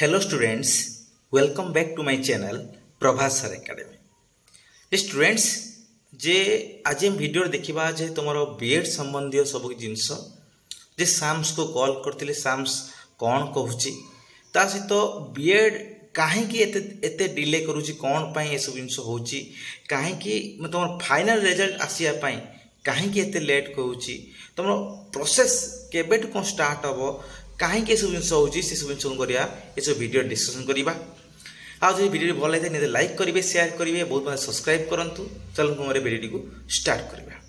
Hello students, welcome back to my channel Prabhas sir academy. Students जे आज हम video देखा जे तुम बीएड संबंधी सब जिनस जे साम्स को कॉल करते साम्स कौन कहूँ ता सहित बीएड कहीं एते डिले करुच्ची कौन पाई सब जिन हो कहीं तुम फाइनल रिजल्ट आसापी कहीं एते लेट कहूँ तुम प्रोसेस केबे कौन स्टार्ट हम कहीं सब जिन हो सब जिन करा ये सब वीडियो डिस्कसन करवा। आज जो वीडियो भल लगे निजे लाइक करेंगे शेयर करेंगे बहुत बहुत सब्सक्राइब करूँ। चलो तुम वीडियो को स्टार्ट करवा।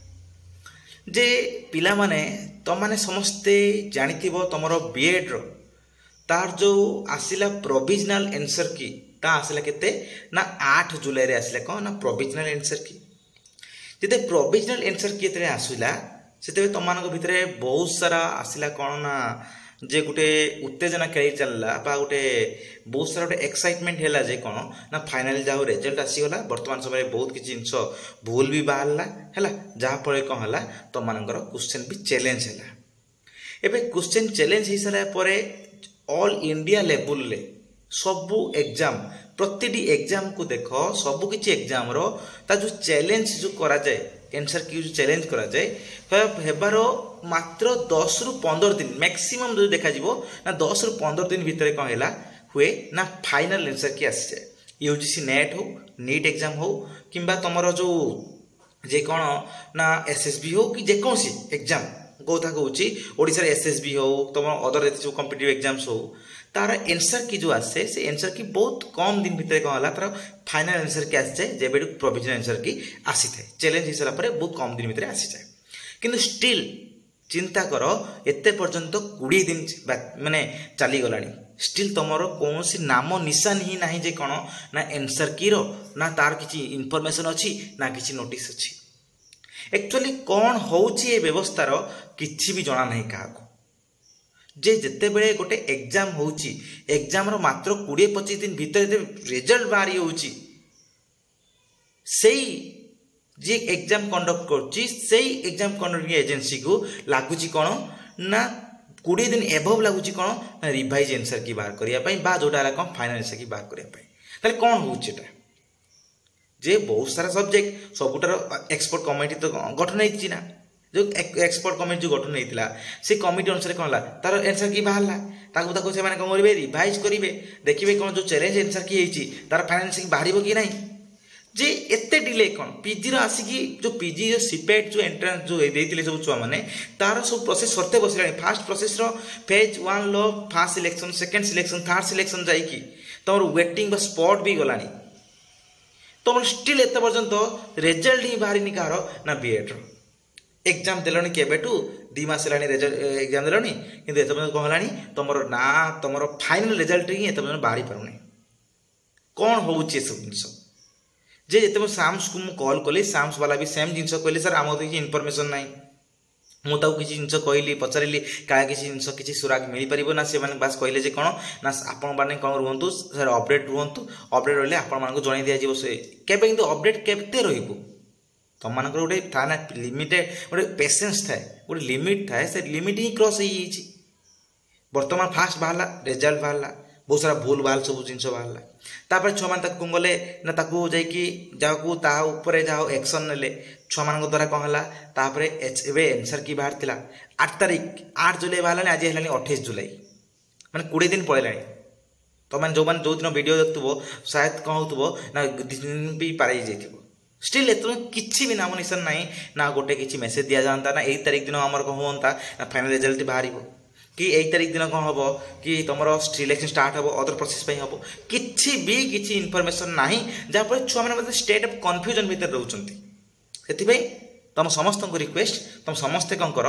जे पिला माने तुमने समस्ते जानी तुम बीएड तार जो आसला प्रोविजनल एंसर की ता आसला केते ना 8 जुलाई रे आसला कौन ना प्रोविजनल एंसर की। जिते प्रोविजनल एंसर की ये आसला से तुम भितर बहुत सारा आसला कौन ना जे गोटे उत्तेजना खेल चलला गोटे बहुत सारा गोटे एक्साइटमेंट है जे कौन ना फाइनाल जहाँ रिजल्ट आसीगला वर्तमान समय बहुत किसी जिनस भूल भी बाहरला है जहाँफल कौन है तुम क्वेश्चन भी चैलेंज है। एवं क्वेश्चन चैलेंज हो सारा ऑल इंडिया लेवल ले सबू एग्जाम प्रति एग्जाम को देख सबू किसी एग्जाम रो ता जो चैलेंज जो करा जाए एंसर की जो चैलेंज करा जाए हेबार मात्र 10 ରୁ 15 दिन मैक्सिमम जो देखा ना 10 ରୁ 15 दिन भितर कौन है हुए ना फाइनल एंसर की आसी जाए। यूजीसी नेट हो नीट एग्जाम हो कि तुम जो जे कौन ना एसएसबी हो कि जेकोसी एग्जाम कौथा कहूँ ओडिशा एसएसबी हो तुम अदर जो कॉम्पिटिटिव एग्जाम्स हो तार एंसर की जो आसे से एंसर की बहुत कम दिन भितर कौन है तार फाइनल एंसर की आसी जाए जब प्रोविजनल एंसर की आसी थाए चैलेंज हो सारा बहुत कम दिन भितर आसी जाए। किंतु स्टिल चिंता कर एते पर्यंत 20 दिन माने चली गलानी स्टिल तुमर कौन सी नाम निशान ही ना जे कौन ना एंसर की रो ना तार किसी इनफॉरमेशन अच्छी ना किसी नोटिस अच्छी। एक्चुअली कौन होची व्यवस्थार किसी भी जना नहीं क्या जे जिते बड़े गोटे एग्जाम होची एग्जाम रो मात्र 20-25 दिन भीतर रिजल्ट बाहरी होची सही जे एग्जाम कंडक्ट करची सही एग्जाम कंडक्टिंग एजेंसी को लगुच कौन ना 20 दिन एभव लगुच कौन ना रिवाइज एंसर की बाहर करने बा जोटा कौन फाइनल एंसर की बाहर करने कौन होटा जे बहुत सारा सब्जेक्ट सबुटार एक्सपर्ट कमिटी तो गठन होती ना जो एक्सपर्ट कमिटी जो गठन होता से कमिटी अनुसार कौन है तार एंसर की बाहर ताकू से कौन करेंगे रिवाइज करेंगे देखिए कौन जो चैलेंज एंसर की तार फाइनल एंसर की बाहर कि नहीं जे एते डिले कौन पीजी आसिकी जो पीजी जो सीपेट जो एंट्रांस जो देते सब छुआ मैंने तार सब प्रोसेस सरते बसला फास्ट प्रोसेस फेज 1 लो first selection second selection third selection जाइकी तुम वेटिंग स्पॉट भी गलानी तुम स्टिल एत पर्यंत रिजल्ट ही बाहरी कहार ना बीएड एग्जाम देलनी केबेठू 2 मास रिजल्ट एग्जाम देलनी कि एत पर्यंत कौन है तुम ना तुम फाइनल रिजल्ट ही एत पर्यंत बाहरी पारुनी कौन हो सब जिन जे जिते साम्स को मुझे कॉल कली साम्स वाला भी सेम जिन कहले सर आम किसी इनफॉरमेशन ना मुझे किसी जिन कहली पचारि क्या किसी जिन किसी सुराग मिल पार ना से बास कहले कौन ना आपण मैंने कौन रुहतु सर अपडेट रुहतु अपडेट रही आपण जन दिज्व से केबे किंतु अपडेट केते रही तुम मान गोटे था ना लिमिटेड गोटे पेसेंस थाए गोटे लिमिट थाए से लिमिट ही क्रॉस हो बर्तमान फास्ट बाहरला रिजल्ट बाहरला बहुत सारा भूल भाल सब जिन बाहरला तापर छुआ मैंने कौन गले ना ताकू जाकू जहाँ एक्शन ने छुआ मान द्वारा कौन है एंसर की बाहर था 8 तारीख 8 जुलाई बाहर आज है 28 जुलाई मैंने 20 दिन पड़ेगा तो मैंने जो मैंने जो दिन वीडियो देखुव शायद कौन हो ना दिन भी पार जाइए स्टिल एत किसी भी नाम निशान ना ना गोटे किसी मेसेज दि जाता ना 1 तारीख दिन आमर कौन होता ना फाइनल रिजल्ट बाहर कि 1 तारीख दिन कौन हम कि तुम सिलेक्शन स्टार्ट हम अदर प्रोसेस हम किसी भी किसी इनफॉरमेशन ना जहाँफल छुआ मैंने स्टेट ऑफ कन्फ्यूजन भितर रोचे से तुम समस्त को रिक्वेस्ट तुम समस्ते कौन कर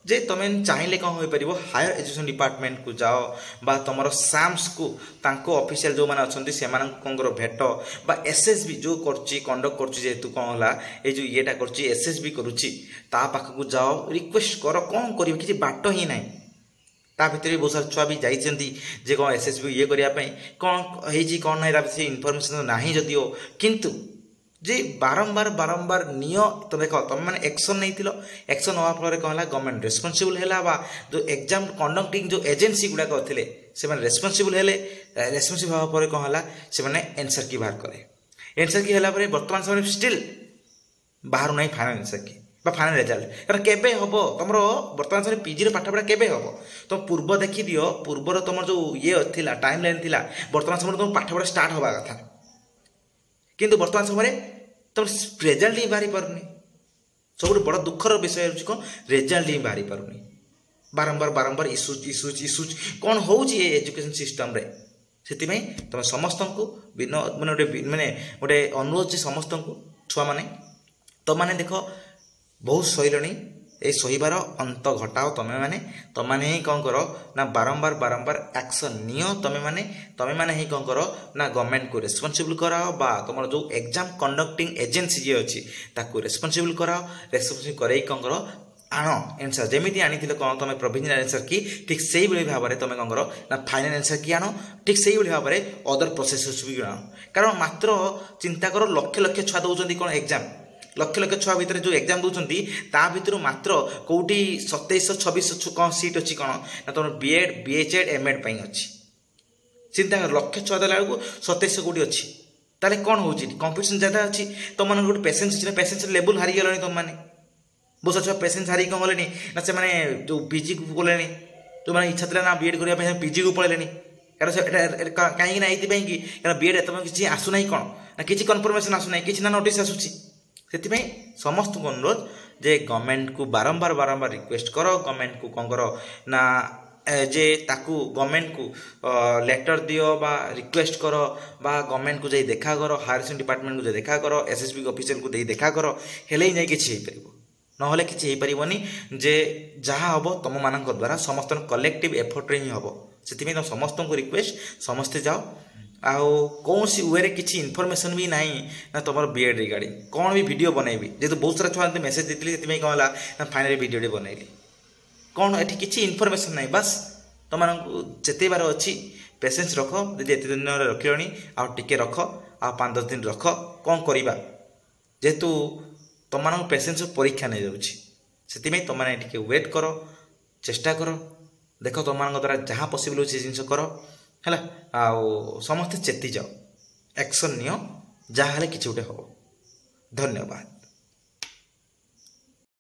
जे तुम चाहिए कौन हो पार हायर एजुकेशन डिपार्टमेंट को जाओ बा तुम साम्स को ऑफिशियल जो मैंने अच्छा से कौन भेट बा एसएसबी जो कंडक्ट करेतु कौन है ये जो येटा कर एसएसबी करुच्ची पाखक जाओ रिक्वेस्ट कर कौन कर किसी बाट ही ना ता भितर भी बहुत सारा छुआ भी जाइए कौन एसएसबी ये करने कौन हो कौन ना से इनफर्मेसन ना जदिओ किंतु जे बारंबार बारंबार नियो तो देख तुम मैंने एक्शन नहीं एक्शन हवा फल कौन है गवर्नमेंट रेस्पॉन्सिबल है जो एग्जाम कंडक्टिंग जो एजेंसी गुड़ाक थे से रेस्पॉन्सिबल है रेस्पॉन्सिबल हवा पर कौन है से एनसर की बाहर कले एनसर की है बर्तमान समय स्टिल बाहर ना फाइनाल एनसर की फाइनाल रेजल्ट कारण केबे हम तुम बर्तमान समय पीजी पाठपढ़ा केबे हम तुम पूर्व देखी दियो पूर्वर तुम जो ये थी टाइम लाइन थी बर्तमान समय तुम पाठपढ़ा स्टार्ट हवा कथा किंतु बर्तमान समय तुम रेजल्ट ही बाहरी पारुनी सब बड़ दुखर विषय कौन रेजल्ट ही बाहरी पारुनी बारंबार बारंबार इश्यूज इश्यूज इश्यूज कौन हो एजुकेशन सिस्टम रे से तुम समस्त को माने गोटे अनुरोध समस्त को छुआ मैंने तुम मैंने देख बहुत सहीलणी ये सहीबार अंत घटाओ तुम मैंने ही कौन कर ना बारंबार बारंबार एक्शन नियो तुम मैंने ही कौन कर ना गवर्नमेंट को रेस्पॉन्सिबल कराओ बा तुम जो एग्जाम कंडक्टिंग एजेंसी जी अच्छी ताकू रेस्पॉन्सिबल कराओ रेस्पॉन्सिबल करे कौन कर आण एनसर जमी आनी कौन तुम प्रोविजनल एनसर की ठीक से भाव में तुम कौन कर ना फाइनाल एनसर की आण ठीक से भाव में अदर प्रोसेस भी आण कारण मात्र चिंता कर लक्ष लक्ष छुआ दौरान कौन एग्जाम लक्ष लक्ष छुआ भितर जो एग्जाम दूसरी ता भर मात्र कौटी 2726 कौन सीट अच्छी कौन ना तुम बीएड बीएचएड एमएड पर अच्छी चिंता कर लक्ष छुआ देला बेलू 2700 कौटी अच्छी ताले कौन हो कंपिटिशन ज़्यादा अच्छी तुम मन गोटे पेसेंस अच्छी पेसेंस लेवल हारी गलानी तुम मैंने बहुत छुआ पेसेंस हारी कौन गले ना से जो पीजी को गले जो मैंने इच्छा था ना बीएड करने पीजी को पलैले कहीं ना ये कि बीएड एत किसी आसुना कौन ना किसी कन्फर्मेशन आसुना कि ना नोटिस आसूसी से समस्त को अनुरोध जे गवर्नमेंट को बारंबार बारंबार रिक्वेस्ट कर गवर्नमेंट को कौन कर ना जे ताकू गवर्नमेंट को लेटर दियो बा रिक्वेस्ट कर बा गवर्नमेंट को जाई देखा कर हायर एजुकेशन डिपार्टमेंट को जाई देखा कर एसएसबी ऑफिशियल को देखा कर हेले ही किसी ना किसी पारनी जे जहाँ हम तुम मान द्वारा समस्त कलेक्टिव एफर्ट ही हम से तुम समस्त को रिक्वेस्ट समस्ते जाओ आउ कौन सी वे किसी इनफॉरमेशन भी ना ना तुम बीएड रिगार्डिंग कौन भी वीडियो बनैबी जेहेतु बहुत सारा छुआ मेसेज देती से कौन है ना फाइनाल वीडियो बनैली कौन ये किसी इनफॉरमेशन ना बस तुम जिते बार अच्छी पेसेंस रख यदि एत दिन रखिलनी आउ टिके रख आ 5-10 दिन रख कौन करवा जेहेतु तुम पेसेंस परीक्षा नहीं जाऊँगी से तुमने वेट कर चेष्टा कर देख तुम द्वारा जहाँ पॉसिबल हो जिन कर है आउ समस्ते चेती जाओ एक्शन नियो जहाँ किसी गोटे हम धन्यवाद।